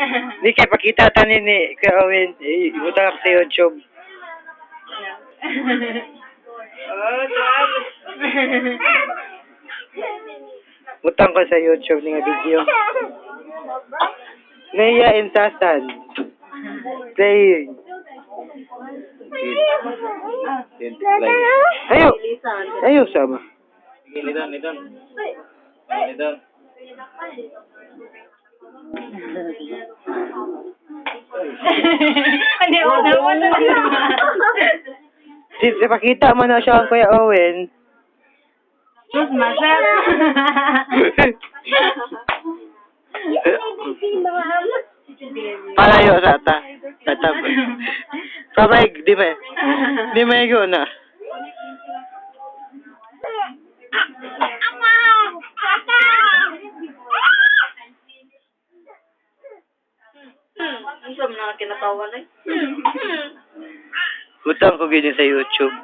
Hindi kaya pakita tanin ni Kuya Owen. Utang ako sa YouTube. Oh, grabe. Utang ko sa YouTube ni nga video. Naya Insasan. Play. Ayo. Ayo sama. Sige, nidon. Nidon. Ano naman Sige, pakita mo na siya ang Kuya Owen. Mas masarap. Palayo sa ata. Tatab. Sabay, di ba? Di ba yun na? Ang sarap na kinatawa na eh. Utang ko ganyan sa YouTube.